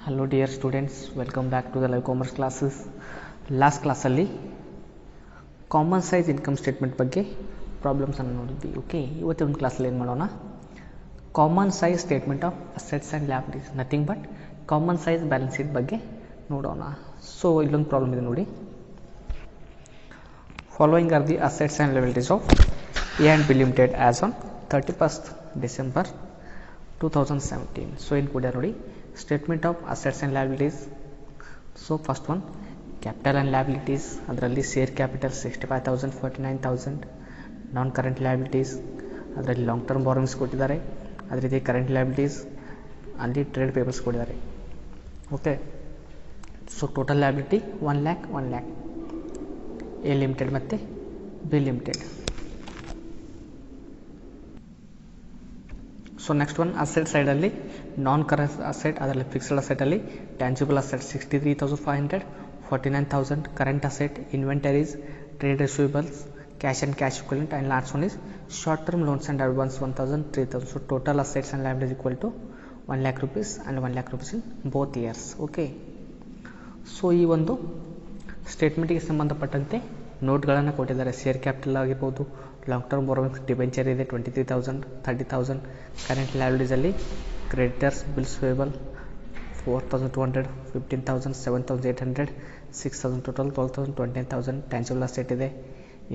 Hello dear students, welcome back to the live commerce classes. Last class ಅಲ್ಲಿ common size income statement ಬಗ್ಗೆ problems ಅನ್ನು ನೋಡಿದ್ವಿ. Okay, ಇವತ್ತಿನ ಕ್ಲಾಸಲ್ಲಿ ಏನು ಮಾಡೋಣ, common size statement of assets and liabilities, nothing but common size balance sheet ಬಗ್ಗೆ ನೋಡೋಣ. ಸೊ ಇಲ್ಲೊಂದು ಪ್ರಾಬ್ಲಮ್ ಇದೆ ನೋಡಿ. Following are the assets and liabilities of A and B limited as on 31st December 2017. So ಏನು ಕೂಡ ನೋಡಿ, statement of assets and liabilities. So first one capital and liabilities, ಅದರಲ್ಲಿ share capital 65,000 49,000. Non current liabilities, ಅದರಲ್ಲಿ long term borrowings ಕೊಟ್ಟಿದ್ದಾರೆ. ಅದೇ ರೀತಿ current liabilities ಅಲ್ಲಿ trade payables ಕೊಟ್ಟಿದ್ದಾರೆ. Okay, so total liability 1 lakh A limited ಮತ್ತು B limited. So next one asset ಸೈಡಲ್ಲಿ non current asset, ಅದರಲ್ಲಿ ಫಿಕ್ಸ್ಡ್ ಅಸೆಟಲ್ಲಿ tangible asset 63,500 49,000. Current asset inventories, trade receivables, cash and cash equivalent, and last one is short term loans and advance 1,000 3,000. So total assets and liabilities equal to 1 lakh rupees and 1 lakh rupees in both years. Okay, so ಈ ಒಂದು ಸ್ಟೇಟ್ಮೆಂಟಿಗೆ ಸಂಬಂಧಪಟ್ಟಂತೆ ನೋಟ್ಗಳನ್ನು ಕೊಟ್ಟಿದ್ದಾರೆ. Share capital ಆಗಿರ್ಬೋದು, long term borrowings debenture ಇದೆ 23,000 30,000. Current ಲ್ಯಾಬಿಲಿಟೀಸಲ್ಲಿ creditors, bills payable 4,200 15,000 7,800 6,000 total 12,000 29,000. Tangible asset ಇದೆ,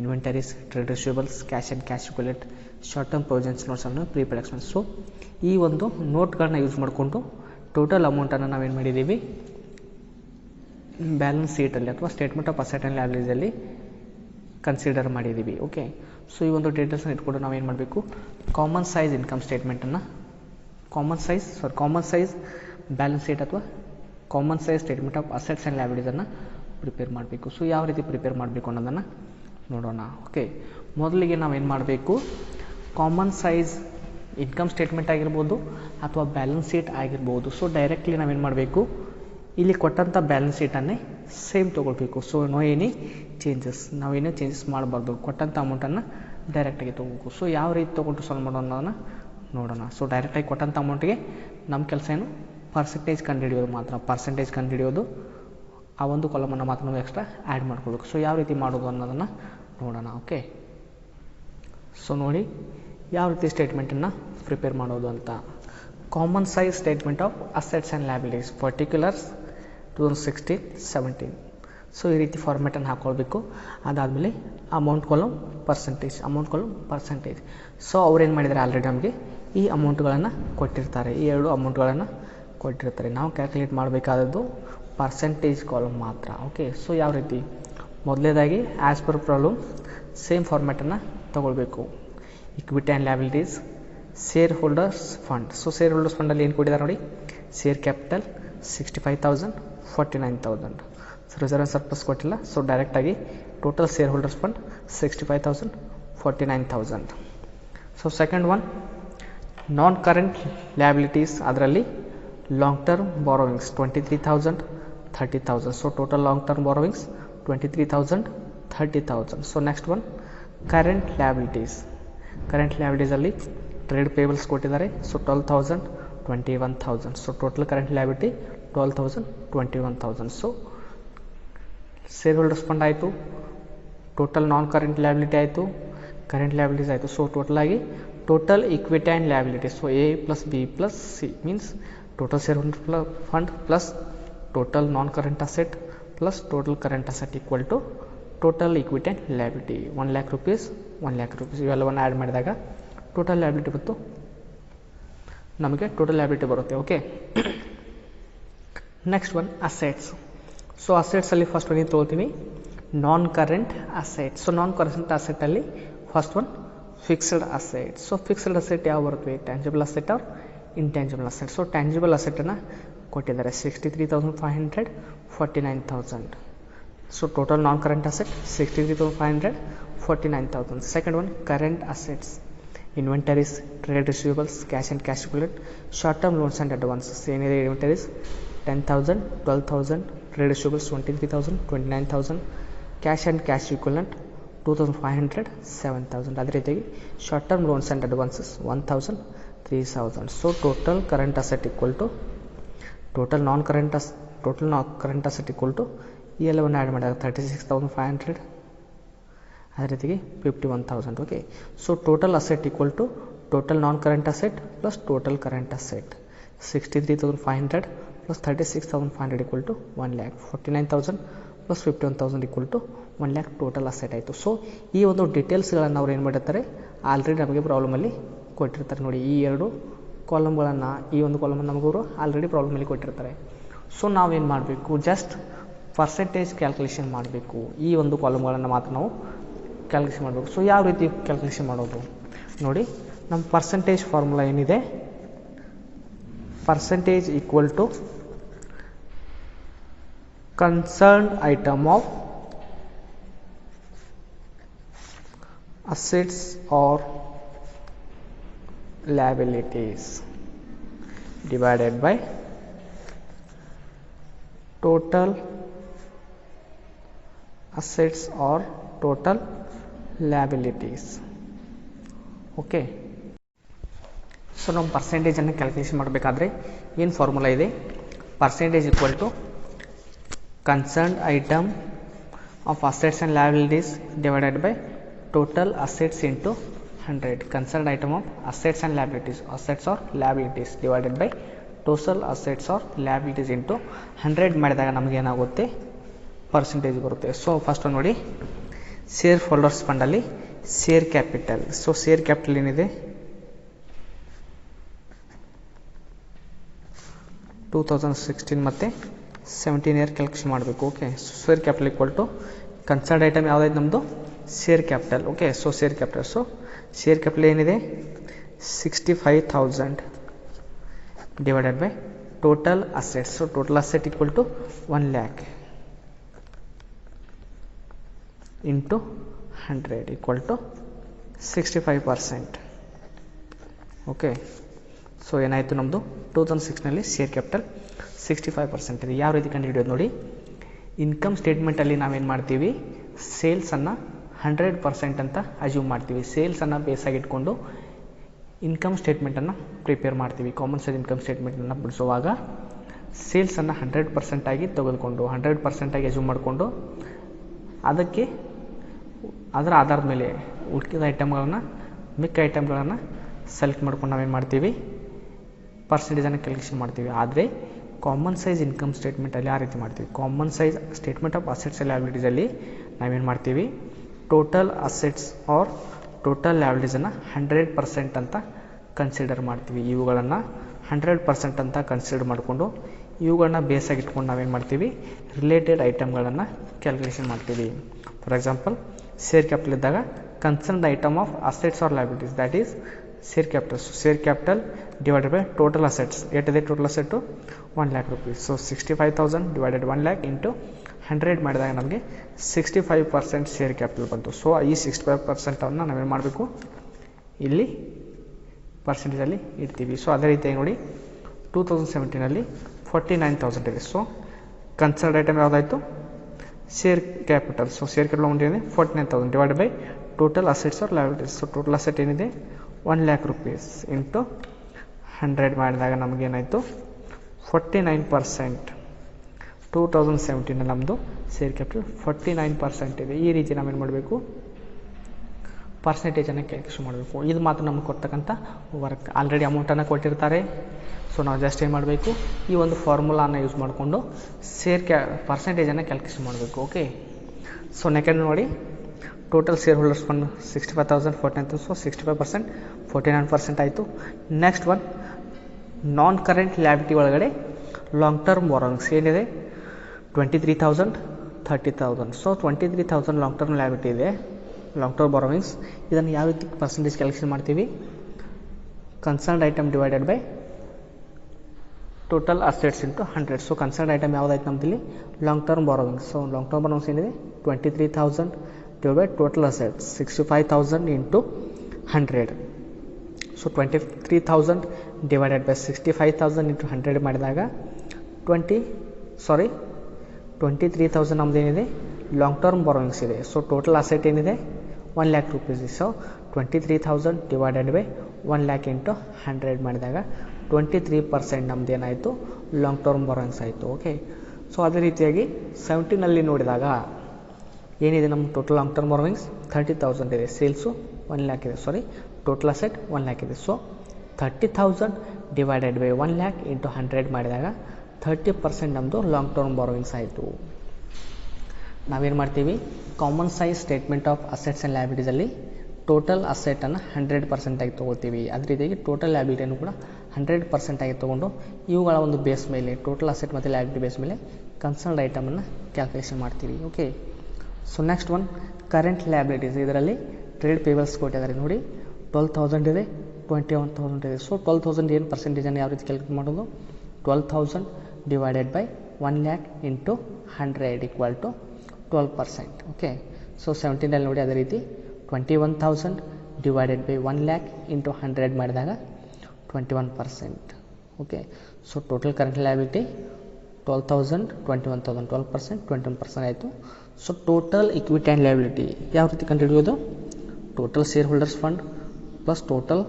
inventories, trade receivables, cash and cash equivalent, short term provisions ನೋಟ್ಸನ್ನು ಪ್ರೀಪೇಡ್ ಎಕ್ಸ್ಪೆನ್ಸ್. ಸೊ ಈ ಒಂದು ನೋಟ್ಗಳನ್ನ ಯೂಸ್ ಮಾಡಿಕೊಂಡು ಟೋಟಲ್ ಅಮೌಂಟನ್ನು ನಾವೇನು ಮಾಡಿದ್ದೀವಿ, ಬ್ಯಾಲೆನ್ಸ್ ಶೀಟಲ್ಲಿ ಅಥವಾ ಸ್ಟೇಟ್ಮೆಂಟ್ ಆಫ್ ಅಸೆಟ್ ಆ್ಯಂಡ್ ಲ್ಯಾಬಿಲಿಟೀಸಲ್ಲಿ ಕನ್ಸಿಡರ್ ಮಾಡಿದ್ದೀವಿ. ಓಕೆ, ಸೊ ಈ ಒಂದು ಡೀಟೇಲ್ಸ್ನ ಇಟ್ಕೊಂಡು ನಾವೇನು ಮಾಡಬೇಕು, ಕಾಮನ್ ಸೈಜ್ ಇನ್ಕಮ್ ಸ್ಟೇಟ್ಮೆಂಟನ್ನು ಕಾಮನ್ ಸೈಜ್ ಬ್ಯಾಲೆನ್ಸ್ ಶೀಟ್ ಅಥವಾ common size statement of assets and ಲ್ಯಾಬಿಲಿಟೀಸನ್ನು ಪ್ರಿಪೇರ್ ಮಾಡಬೇಕು. ಸೊ ಯಾವ ರೀತಿ ಪ್ರಿಪೇರ್ ಮಾಡಬೇಕು ಅನ್ನೋದನ್ನು ನೋಡೋಣ. ಓಕೆ, ಮೊದಲಿಗೆ ನಾವೇನು ಮಾಡಬೇಕು, ಕಾಮನ್ ಸೈಜ್ ಇನ್ಕಮ್ ಸ್ಟೇಟ್ಮೆಂಟ್ ಆಗಿರ್ಬೋದು ಅಥವಾ ಬ್ಯಾಲೆನ್ಸ್ ಶೀಟ್ ಆಗಿರ್ಬೋದು. ಸೊ ಡೈರೆಕ್ಟ್ಲಿ ನಾವೇನು ಮಾಡಬೇಕು, ಇಲ್ಲಿ ಕೊಟ್ಟಂಥ ಬ್ಯಾಲೆನ್ಸ್ ಶೀಟನ್ನೇ ಸೇಮ್ ತೊಗೊಳ್ಬೇಕು. ಸೊ ನಾವೇನೇ ಚೇಂಜಸ್ ಮಾಡಬಾರ್ದು, ಕೊಟ್ಟಂಥ ಅಮೌಂಟನ್ನು ಡೈರೆಕ್ಟಾಗಿ ತೊಗೋಬೇಕು. ಸೊ ಯಾವ ರೀತಿ ತೊಗೊಂಡು ಸಾಲ್ವ್ ಮಾಡೋಣ ಅನ್ನೋದನ್ನು ನೋಡೋಣ. ಸೊ ಡೈರೆಕ್ಟಾಗಿ ಕೊಟ್ಟಂಥ ಅಮೌಂಟಿಗೆ ನಮ್ಮ ಕೆಲಸ ಏನು, ಪರ್ಸೆಂಟೇಜ್ ಕಂಡುಹಿಡಿಯೋದು ಮಾತ್ರ. ಪರ್ಸೆಂಟೇಜ್ ಕಂಡುಹಿಡಿಯೋದು, ಆ ಒಂದು ಕಾಲಮನ್ನು ಮಾತ್ರ ನಾವು ಎಕ್ಸ್ಟ್ರಾ ಆ್ಯಡ್ ಮಾಡ್ಕೋಬೇಕು. ಸೊ ಯಾವ ರೀತಿ ಮಾಡೋದು ಅನ್ನೋದನ್ನು ನೋಡೋಣ. ಓಕೆ, ಸೊ ನೋಡಿ ಯಾವ ರೀತಿ ಸ್ಟೇಟ್ಮೆಂಟನ್ನು ಪ್ರಿಪೇರ್ ಮಾಡೋದು ಅಂತ. Common size statement of assets and liabilities particulars 2016-17. So ಈ ರೀತಿ ಫಾರ್ಮ್ಯಾಟನ್ನು ಹಾಕ್ಕೊಳ್ಬೇಕು. ಅದಾದಮೇಲೆ ಅಮೌಂಟ್ ಕಾಲಮ್ ಪರ್ಸೆಂಟೇಜ್. ಸೊ ಅವ್ರೇನು ಮಾಡಿದ್ದಾರೆ, ಆಲ್ರೆಡಿ ನಮಗೆ ಈ ಅಮೌಂಟ್ಗಳನ್ನು ಕೊಟ್ಟಿರ್ತಾರೆ, ಈ ಎರಡು ಅಮೌಂಟ್ಗಳನ್ನು ಕೊಟ್ಟಿರ್ತಾರೆ. ನಾವು ಕ್ಯಾಲ್ಕುಲೇಟ್ ಮಾಡಬೇಕಾದದ್ದು ಪರ್ಸೆಂಟೇಜ್ ಕಾಲಮ್ ಮಾತ್ರ. ಓಕೆ, ಸೊ ಯಾವ ರೀತಿ, ಮೊದಲನೇದಾಗಿ ಆ್ಯಸ್ ಪರ್ ಪ್ರಾಬ್ಲಮ್ ಸೇಮ್ ಫಾರ್ಮ್ಯಾಟನ್ನು ತೊಗೊಳ್ಬೇಕು. Equity and liabilities, shareholders fund. So shareholders ಫಂಡಲ್ಲಿ ಏನು ಕೊಟ್ಟಿದ್ದಾರೆ ನೋಡಿ, share capital 65,000 49,000. So reserve and surplus ಕೊಟ್ಟಿಲ್ಲ. ಸೊ ಡೈರೆಕ್ಟಾಗಿ total shareholders fund 65,000 49,000. So second one non current liabilities, ಅದರಲ್ಲಿ long term borrowings 23,000 30,000. So total long term borrowings 23,000 30,000. So next one current ಲ್ಯಾಬಿಲಿಟೀಸಲ್ಲಿ trade payables ಕೊಟ್ಟಿದ್ದಾರೆ. So 12,000 21,000. So total current liability 12,000 21,000. So shareholders fund ಆಯಿತು, total non current liability ಆಯಿತು, current liabilities ಆಯಿತು. So total equity and liability. So A plus B plus C means total share holder fund plus total non current asset plus total current asset equal to total equity and liability 1 lakh rupees 1 lakh rupees. ಇವೆಲ್ಲವನ್ನು add ಮಾಡಿದಾಗ total liability ಬಂತು, ನಮಗೆ total liability ಬರುತ್ತೆ. Okay, next one assets. So ಅಸೆಟ್ಸಲ್ಲಿ first one ತೊಗೊಳ್ತೀವಿ, non current asset. So non current ಅಸೆಟಲ್ಲಿ first one fixed asset. So fixed asset ಯಾವ ಬರುತ್ತೆ, tangible asset or intangible asset. So tangible ಅಸೆಟನ್ನು ಕೊಟ್ಟಿದ್ದಾರೆ 63,500 49,000. So total non current asset 63,500 49,000. Second one current assets, inventories, trade receivables, cash and cash equivalent, short term loans and advances. ಏನಿದೆ, inventories 10,000 12,000, trade receivables 23,000 29,000, cash and cash equivalent 2,500 7,000. ಅದೇ ರೀತಿಯಾಗಿ short term loans and advances 1,000 3,000. So total current asset equal to total non current asset equal to ಈ ಎಲ್ಲವನ್ನು add ಮಾಡಿದಾಗ 36,500 ಅದೇ ರೀತಿಗೆ 51,000. Okay, so total asset equal to total non current asset plus total current asset 63,500 plus 36,500 equal to 1,00,000. 49,000 plus 51,000 equal to 1,00,000 total asset ಆಯಿತು. ಸೊ ಈ ಒಂದು ಡೀಟೇಲ್ಸ್ಗಳನ್ನು ಅವ್ರು ಏನು ಮಾಡಿರ್ತಾರೆ, ಆಲ್ರೆಡಿ ನಮಗೆ ಪ್ರಾಬ್ಲಮಲ್ಲಿ ಕೊಟ್ಟಿರ್ತಾರೆ. ನೋಡಿ, ಈ ಎರಡು ಕಾಲಮ್ಗಳನ್ನು, ಈ ಒಂದು ಕಾಲಮನ್ನು ನಮಗವರು ಆಲ್ರೆಡಿ ಪ್ರಾಬ್ಲಮಲ್ಲಿ ಕೊಟ್ಟಿರ್ತಾರೆ. ಸೊ ನಾವೇನು ಮಾಡಬೇಕು, ಜಸ್ಟ್ ಪರ್ಸೆಂಟೇಜ್ ಕ್ಯಾಲ್ಕುಲೇಷನ್ ಮಾಡಬೇಕು. ಈ ಒಂದು ಕಾಲಮ್ಗಳನ್ನು ಮಾತ್ರ ನಾವು ಕ್ಯಾಲ್ಕುಲೇಷನ್ ಮಾಡಬೇಕು. ಸೊ ಯಾವ ರೀತಿ ಕ್ಯಾಲ್ಕುಲೇಷನ್ ಮಾಡೋದು ನೋಡಿ, ನಮ್ಮ ಪರ್ಸೆಂಟೇಜ್ ಫಾರ್ಮುಲಾ ಏನಿದೆ, percentage equal to concerned item of assets or liabilities divided by total assets or total liabilities. Okay, so ನಾವು ಪರ್ಸೆಂಟೇಜನ್ನು ಕ್ಯಾಲ್ಕುಲೇಷನ್ ಮಾಡಬೇಕಾದ್ರೆ ಏನು ಫಾರ್ಮುಲಾ ಇದೆ, percentage equal to concerned item of assets and liabilities divided by total assets into 100. Concerned item of assets and liabilities, assets or liabilities divided by total assets or liabilities into 100 ಮಾಡಿದಾಗ ನಮಗೆ ಏನಾಗುತ್ತೆ, percentage ಬರುತ್ತೆ. So first ನೋಡಿ, shareholders ಫಂಡಲ್ಲಿ share capital. So share capital ಏನಿದೆ 2016 ಮತ್ತು 17 year calculation ಮಾಡಬೇಕು. Okay, share capital equal to concerned item ಯಾವುದಾಯ್ತು ನಮ್ಮದು, share capital. Okay, so share capital, so share capital ಏನಿದೆ 65,000 divided by total assets. So total asset equal to 1,00,000 into 100 equal to 65%. Okay, so ಏನಾಯಿತು ನಮ್ಮದು 2006ನಲ್ಲಿ share capital 65% ಇದೆ. ಯಾವ ರೀತಿ ಕಂಡು ಹಿಡಿಯೋದು ನೋಡಿ, ಇನ್ಕಮ್ ಸ್ಟೇಟ್ಮೆಂಟಲ್ಲಿ ನಾವೇನು ಮಾಡ್ತೀವಿ, ಸೇಲ್ಸನ್ನು 100% ಅಂತ ಅಜ್ಯೂಮ್ ಮಾಡ್ತೀವಿ. ಸೇಲ್ಸನ್ನು ಬೇಸಾಗಿ ಇಟ್ಕೊಂಡು ಇನ್ಕಮ್ ಸ್ಟೇಟ್ಮೆಂಟನ್ನು ಪ್ರಿಪೇರ್ ಮಾಡ್ತೀವಿ. ಕಾಮನ್ ಸೈಜ್ ಇನ್ಕಮ್ ಸ್ಟೇಟ್ಮೆಂಟನ್ನು ಬಿಡಿಸುವಾಗ ಸೇಲ್ಸನ್ನು 100% ಆಗಿ ತೆಗೆದುಕೊಂಡು 100% ಆಗಿ ಅಜ್ಯೂಮ್ ಮಾಡಿಕೊಂಡು ಅದಕ್ಕೆ ಅದರ ಆಧಾರದ ಮೇಲೆ ಉಳಿದ ಐಟಮ್ಗಳನ್ನು, ಮಿಕ್ಕ ಐಟಮ್ಗಳನ್ನು ಸೆಲೆಕ್ಟ್ ಮಾಡ್ಕೊಂಡು ನಾವೇನು ಮಾಡ್ತೀವಿ, ಪರ್ಸೆಂಟೇಜನ್ನು ಕ್ಯಾಲ್ಕುಲೇಷನ್ ಮಾಡ್ತೀವಿ. ಆದರೆ ಕಾಮನ್ ಸೈಜ್ ಇನ್ಕಮ್ ಸ್ಟೇಟ್ಮೆಂಟಲ್ಲಿ ಆ ರೀತಿ ಮಾಡ್ತೀವಿ. Common size statement of assets and ಲಯಬಿಲಿಟೀಸಲ್ಲಿ ನಾವೇನು ಮಾಡ್ತೀವಿ, ಟೋಟಲ್ ಅಸೆಟ್ಸ್ ಆರ್ ಟೋಟಲ್ ಲಯಬಿಲಿಟೀಸನ್ನು 100% ಅಂತ ಕನ್ಸಿಡರ್ ಮಾಡ್ತೀವಿ. ಇವುಗಳನ್ನು 100% ಅಂತ ಕನ್ಸಿಡರ್ ಮಾಡಿಕೊಂಡು ಇವುಗಳನ್ನ ಬೇಸಾಗಿ ಇಟ್ಕೊಂಡು ನಾವೇನು ಮಾಡ್ತೀವಿ, ರಿಲೇಟೆಡ್ ಐಟಮ್ಗಳನ್ನು ಕ್ಯಾಲ್ಕುಲೇಷನ್ ಮಾಡ್ತೀವಿ. ಫಾರ್ ಎಕ್ಸಾಂಪಲ್, ಶೇರ್ ಕ್ಯಾಪಿಟಲ್ ಇದ್ದಾಗ concerned item of assets or liabilities, that is share capital. Share capital divided by total assets. ಏಟಿದೆ total asset 1,00,000 rupees. So 65,000 divided 1,00,000 into 100 ಮಾಡಿದಾಗ ನಮಗೆ 65% ಶೇರ್ ಕ್ಯಾಪಿಟಲ್ ಬಂತು. ಸೊ ಈ 65%ಅನ್ನು ನಾವೇನು ಮಾಡಬೇಕು, ಇಲ್ಲಿ ಪರ್ಸೆಂಟೇಜಲ್ಲಿ ಇಡ್ತೀವಿ. ಸೊ ಅದೇ ರೀತಿಯಾಗಿ ನೋಡಿ 2017ನಲ್ಲಿ 49,000 ಇದೆ. ಸೊ ಕನ್ಸರ್ನ್ಡ್ ಐಟಮ್ ಯಾವುದಾಯಿತು, share capital. So share capital amount ಏನಿದೆ 49,000 divided by total assets or liabilities. So total asset ಏನಿದೆ 1,00,000 rupees ಇಂಟು 100 ಮಾಡಿದಾಗ ನಮಗೇನಾಯಿತು 49%. 2017ನಲ್ಲಿ ನಮ್ಮದು ಶೇರ್ ಕ್ಯಾಪಿಟಲ್ 49% ಇದೆ. ಈ ರೀತಿ ನಾವೇನು ಮಾಡಬೇಕು, ಪರ್ಸೆಂಟೇಜನ್ನು ಕ್ಯಾಲ್ಕುಲೇಷನ್ ಮಾಡಬೇಕು. ಇದು ಮಾತ್ರ ನಮಗೆ ಕೊಡ್ತಕ್ಕಂಥ ವರ್ಕ್. ಆಲ್ರೆಡಿ ಅಮೌಂಟನ್ನು ಕೊಟ್ಟಿರ್ತಾರೆ. ಸೊ ನಾವು ಜಸ್ಟ್ ಏನು ಮಾಡಬೇಕು, ಈ ಒಂದು ಫಾರ್ಮುಲಾನ ಯೂಸ್ ಮಾಡಿಕೊಂಡು ಪರ್ಸೆಂಟೇಜನ್ನು ಕ್ಯಾಲ್ಕುಲೇಷನ್ ಮಾಡಬೇಕು. ಓಕೆ, ಸೊ ನೆಕ್ಸ್ಟ್ ನೋಡಿ, ಟೋಟಲ್ ಶೇರ್ ಹೋಲ್ಡರ್ಸ್ ಫಂಡ್ 65,000 49,000. ಸೊ 65% 49% ಆಯಿತು. Next one, non current liability ಒಳಗಡೆ ಲಾಂಗ್ ಟರ್ಮ್ ಬಾರೋವಿಂಗ್ಸ್ ಏನಿದೆ 23,000 30,000. ಸೊ 23,000 ಲಾಂಗ್ ಟರ್ಮ್ ಲ್ಯಾಬಿಲಿಟಿ ಇದೆ, ಲಾಂಗ್ ಟರ್ಮ್ ಬಾರೋವಿಂಗ್ಸ್. ಇದನ್ನು ಯಾವ ರೀತಿ ಪರ್ಸೆಂಟೇಜ್ ಕ್ಯಾಲ್ಕುಲೇಷನ್ ಮಾಡ್ತೀವಿ, concerned item divided by total assets into 100. So concerned item ಯಾವುದಾಯ್ತು ನಮ್ಮದಿಲ್ಲಿ, long term borrowings. So long term borrowings ಏನಿದೆ 23,000 divided by total assets 65,000 into 100. So 23,000 divided by 65,000 into 100 ಮಾಡಿದಾಗ 23,000 ನಮ್ಮದು ಏನಿದೆ, ಲಾಂಗ್ ಟರ್ಮ್ ಬಾರೋವಿಂಗ್ಸ್ ಇದೆ. So total asset ಏನಿದೆ 1,00,000 rupees. So 23,000 divided by 1,00,000 into 100 ಮಾಡಿದಾಗ 23% ನಮ್ದು ಏನಾಯಿತು ಲಾಂಗ್ ಟರ್ಮ್ ಬಾರೋಯಿಂಗ್ಸ್ ಆಯಿತು. ಓಕೆ, ಸೊ ಅದೇ ರೀತಿಯಾಗಿ 17ನಲ್ಲಿ ನೋಡಿದಾಗ ಏನಿದೆ ನಮ್ಮ ಟೋಟಲ್ ಲಾಂಗ್ ಟರ್ಮ್ ಬಾರೋಯಿಂಗ್ಸ್ 30,000 ಇದೆ, ಸೇಲ್ಸು 1 lakh ಇದೆ, ಸಾರಿ ಟೋಟಲ್ ಅಸೆಟ್ 1 lakh ಇದೆ. So 30,000 divided by 1 lakh into 100 ಮಾಡಿದಾಗ 30% ನಮ್ಮದು ಲಾಂಗ್ ಟರ್ಮ್ ಬಾರೋಯಿಂಗ್ಸ್ ಆಯಿತು. ನಾವೇನು ಮಾಡ್ತೀವಿ, common size statement of assets and ಲಯಬಿಲಿಟೀಸಲ್ಲಿ ಟೋಟಲ್ ಅಸೆಟನ್ನು 100% ಆಗಿ ತೊಗೊಳ್ತೀವಿ. ಅದೇ ರೀತಿಯಾಗಿ ಟೋಟಲ್ ಲಯಬಿಲಿಟಿಯನ್ನು ಕೂಡ 100% ಆಗಿ ತೊಗೊಂಡು ಇವುಗಳ ಒಂದು ಬೇಸ್ ಮೇಲೆ ಟೋಟಲ್ ಅಸೆಟ್ ಮತ್ತು ಲಯಬಿಲಿಟಿ ಬೇಸ್ ಮೇಲೆ ಕನ್ಸರ್ನ್ಡ್ ಐಟಮನ್ನು ಕ್ಯಾಲ್ಕುಲೇಷನ್ ಮಾಡ್ತೀವಿ. Okay, so next one current liabilities. ಇದರಲ್ಲಿ ಟ್ರೇಡ್ ಪೇಬಲ್ಸ್ ಕೊಟ್ಟಿದ್ದಾರೆ ನೋಡಿ, 12,000 ಇದೆ, 21,000 ಇದೆ. ಸೊ 12,000 ಏನು ಪರ್ಸೆಂಟೇಜನ್ನು ಯಾವ ರೀತಿ ಕ್ಯಾಲ್ಕುಲೇಟ್ ಮಾಡೋದು, 12,000 divided by 1 lakh into 100 equal to 12%. Okay, so 17ನಲ್ಲಿ ನೋಡಿ ಅದೇ ರೀತಿ 21,000 ಡಿವೈಡೆಡ್ ಬೈ 1 lakh ಇಂಟು 100 ಮಾಡಿದಾಗ 21%. Okay, so total current liability 12,000 21,000 12% 21% ಆಯಿತು. So total equity and liability ಯಾವ ರೀತಿ ಕಂಡುಹಿಡಿಯೋದು, total shareholders fund plus total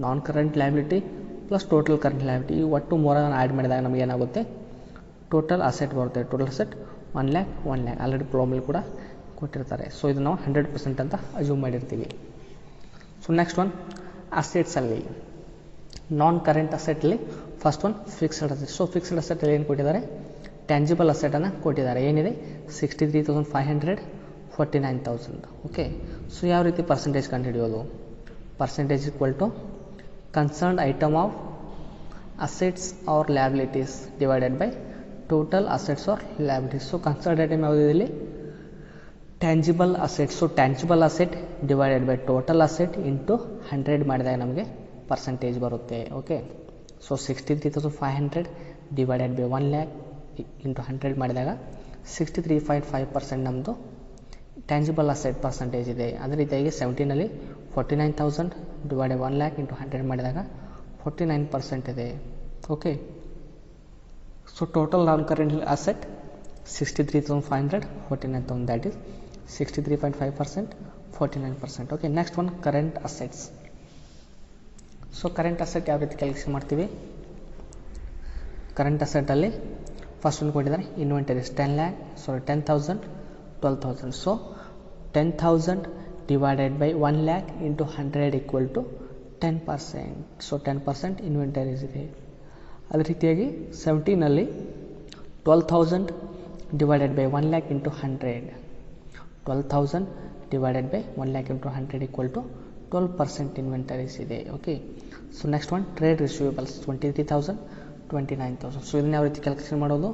non current liability plus total current liability, ಈ ಒಟ್ಟು ಮೂರನ್ನು ಆ್ಯಡ್ ಮಾಡಿದಾಗ ನಮಗೆ ಏನಾಗುತ್ತೆ ಟೋಟಲ್ ಅಸೆಟ್ ಬರುತ್ತೆ. Total asset 1 lakh already problem ಕೂಡ ಕೊಟ್ಟಿರ್ತಾರೆ. ಸೊ ಇದು ನಾವು 100% ಅಂತ ಅಸ್ಯೂಮ್ ಮಾಡಿರ್ತೀವಿ. ಸೊ ನೆಕ್ಸ್ಟ್ ಒನ್ ಅಸೆಟ್ಸಲ್ಲಿ ನಾನ್ ಕರೆಂಟ್ ಅಸೆಟಲ್ಲಿ first one fixed asset. So fixed ಅಸೆಟಲ್ಲಿ ಏನು ಕೊಟ್ಟಿದ್ದಾರೆ, ಟ್ಯಾಂಜಿಬಲ್ ಅಸೆಟನ್ನು ಕೊಟ್ಟಿದ್ದಾರೆ. ಏನಿದೆ 63,500 49,000. ಓಕೆ, ಸೊ ಯಾವ ರೀತಿ ಪರ್ಸೆಂಟೇಜ್ ಕಂಡುಹಿಡಿಯೋದು, percentage equal to concerned item of assets or liabilities divided by total assets or liabilities. So concerned item ಯಾವುದಿದೆ ಇಲ್ಲಿ, tangible asset. So tangible asset divided by total asset into 100 ಮಾಡಿದಾಗ ನಮಗೆ percentage ಬರುತ್ತೆ. ಓಕೆ, ಸೊ 63,500 ಡಿವೈಡೆಡ್ ಬೈ 1 lakh ಇಂಟು 100 ಮಾಡಿದಾಗ 63.5% ನಮ್ಮದು ಟ್ಯಾಂಜಿಬಲ್ ಅಸೆಟ್ ಪರ್ಸೆಂಟೇಜ್ ಇದೆ. ಅದೇ ರೀತಿಯಾಗಿ 17ನಲ್ಲಿ 49,000 ಡಿವೈಡೆಡ್ 1 lakh ಇಂಟು 100 ಮಾಡಿದಾಗ 49% ಇದೆ. Okay, so total non current asset 63,500 49,000 that is 63.5% 49%. Okay, next one current assets. So current asset ಯಾವ ರೀತಿ ಕ್ಯಾಲ್ಕುಲೇಷನ್ ಮಾಡ್ತೀವಿ, ಕರೆಂಟ್ ಅಸೆಟಲ್ಲಿ ಫಸ್ಟ್ ಒಂದು ಕೊಟ್ಟಿದ್ದಾರೆ inventories 10,000 12,000. So 10,000 divided by 1 lakh into 100 equal to 10%. So 10% inventories ಇದೆ. ಅದೇ ರೀತಿಯಾಗಿ 17ನಲ್ಲಿ 12,000 divided by 1 lakh into 100 12,000 divided by 1 lakh into 100 equal to 12% inventories ಇದೆ. Okay, so next one trade receivables 23,000 29,000. So ಇದನ್ನ ಯಾವ ರೀತಿ ಕ್ಯಾಲ್ಕುಲೇಷನ್ ಮಾಡೋದು,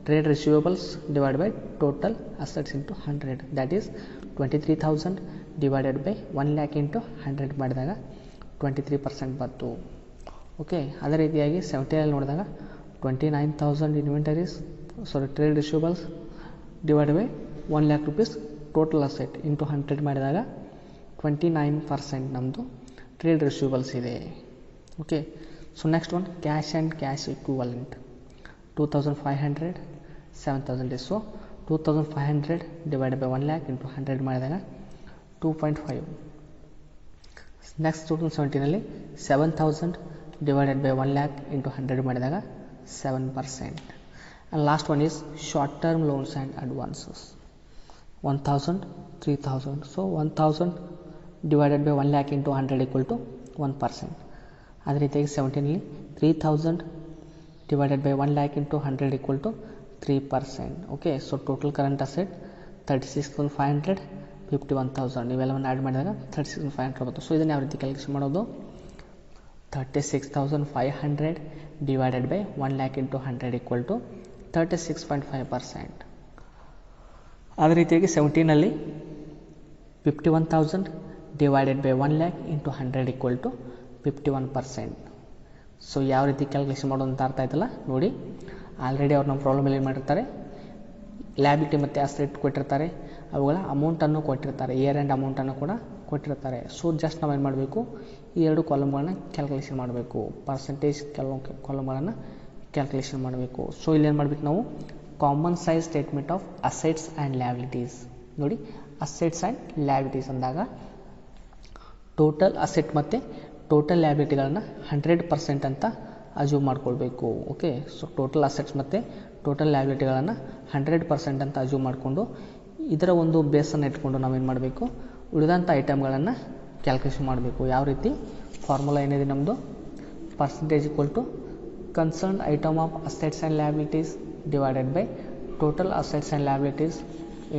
trade receivables divide by total assets into 100 that is 23,000 divided by 1 lakh into 100 ಮಾಡಿದಾಗ 23% ಬಂತು. Okay, ಅದೇ ರೀತಿಯಾಗಿ 17ನಲ್ಲಿ ನೋಡಿದಾಗ 29,000 inventories trade receivables divide by 1 lakh rupees total asset into 100 ಮಾಡಿದಾಗ 29% ನಮ್ಮದು ಟ್ರೇಡ್ ರಿಸೀವೇಬಲ್ಸ್ ಇದೆ. Okay, so next one cash and cash equivalent 2,500 7,000 is. So 2,500 divided by 1 lakh into 100 ಮಾಡಿದಾಗ 2.5. ನೆಕ್ಸ್ಟ್ 2017ನಲ್ಲಿ 7,000 ಡಿವೈಡೆಡ್ ಬೈ 1 lakh ಇಂಟು 100 ಮಾಡಿದಾಗ 7%. And last one is short term loans and advances 1,000 3,000. So 1,000 divided by 1 lakh into 100 equal to 1%. ಅದೇ ರೀತಿಯಾಗಿ 17ನಲ್ಲಿ 3,000 divided by 1 lakh into 100 equal to 3%. Okay, so total current asset 36,500 51,000 ಇವೆಲ್ಲವನ್ನು add ಮಾಡಿದಾಗ 36,500 ಬರುತ್ತೆ. So ಇದನ್ನು ಯಾವ ರೀತಿ ಕ್ಯಾಲ್ಕುಲೇಷನ್ ಮಾಡೋದು, 36,500 divided by 1 lakh into 100 equal to 36.5%. ಅದೇ ರೀತಿಯಾಗಿ 17ನಲ್ಲಿ 51,000 divided by 1 lakh into 100 equal to 51%. So ಯಾವ ರೀತಿ ಕ್ಯಾಲ್ಕುಲೇಷನ್ ಮಾಡೋದು ಅಂತ ಅರ್ಥ ಆಯ್ತಲ್ಲ ನೋಡಿ. ಆಲ್ರೆಡಿ ಅವ್ರು ನಮ್ಮ ಪ್ರಾಬ್ಲಮಲ್ಲಿ ಏನು ಮಾಡಿರ್ತಾರೆ, ಲಯಬಿಲಿಟಿ ಮತ್ತು ಅಸೆಟ್ ಕೊಟ್ಟಿರ್ತಾರೆ, ಅವುಗಳ ಅಮೌಂಟನ್ನು ಕೊಟ್ಟಿರ್ತಾರೆ, ಇಯರ್ ಆ್ಯಂಡ್ ಅಮೌಂಟನ್ನು ಕೂಡ ಕೊಟ್ಟಿರ್ತಾರೆ. ಸೊ ಜಸ್ಟ್ ನಾವು ಏನು ಮಾಡಬೇಕು, ಈ ಎರಡು ಕಾಲಮ್ಗಳನ್ನು ಕ್ಯಾಲ್ಕುಲೇಷನ್ ಮಾಡಬೇಕು, ಪರ್ಸೆಂಟೇಜ್ ಕಾಲಮ್ಗಳನ್ನು ಕ್ಯಾಲ್ಕುಲೇಷನ್ ಮಾಡಬೇಕು. ಸೊ ಇಲ್ಲಿ ಏನು ಮಾಡಬೇಕು ನಾವು, common size statement of assets and liabilities ನೋಡಿ. ಅಸೆಟ್ಸ್ ಆ್ಯಂಡ್ ಲಯಬಿಲಿಟೀಸ್ ಅಂದಾಗ ಟೋಟಲ್ ಅಸೆಟ್ ಮತ್ತು ಟೋಟಲ್ ಲಯಬಿಲಿಟಿಗಳನ್ನು 100% ಅಂತ ಅಜ್ಯೂಮ್ ಮಾಡ್ಕೊಳ್ಬೇಕು. ಓಕೆ, ಸೊ ಟೋಟಲ್ ಅಸೆಟ್ಸ್ ಮತ್ತು ಟೋಟಲ್ ಲಯಬಿಲಿಟಿಗಳನ್ನು 100% ಅಂತ ಅಜ್ಯೂಮ್ ಮಾಡಿಕೊಂಡು ಇದರ ಒಂದು ಬೇಸನ್ನು ಇಟ್ಕೊಂಡು ನಾವೇನು ಮಾಡಬೇಕು, ಉಳಿದಂಥ ಐಟಮ್ಗಳನ್ನು ಕ್ಯಾಲ್ಕುಲೇಷನ್ ಮಾಡಬೇಕು. ಯಾವ ರೀತಿ? ಫಾರ್ಮುಲಾ ಏನಿದೆ ನಮ್ಮದು, percentage equal to concerned item of assets and liabilities divided by total assets and liabilities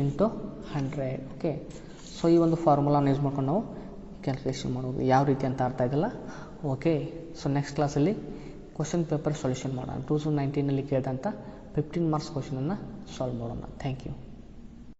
into 100. Okay, so ಈ ಒಂದು ಫಾರ್ಮುಲಾನ ಯೂಸ್ ಮಾಡ್ಕೊಂಡು ನಾವು ಕ್ಯಾಲ್ಕುಲೇಷನ್ ಮಾಡೋದು. ಯಾವ ರೀತಿ ಅಂತ ಅರ್ಥ ಆಯ್ತಲ್ಲ? ಓಕೆ, ಸೊ ನೆಕ್ಸ್ಟ್ ಕ್ಲಾಸಲ್ಲಿ ಕ್ವಶನ್ ಪೇಪರ್ ಸೊಲ್ಯೂಷನ್ ಮಾಡೋಣ. 2019ನಲ್ಲಿ ಕೇಳಿದಂಥ 15 ಮಾರ್ಕ್ಸ್ ಕ್ವಶನನ್ನು ಸಾಲ್ವ್ ಮಾಡೋಣ. Thank you.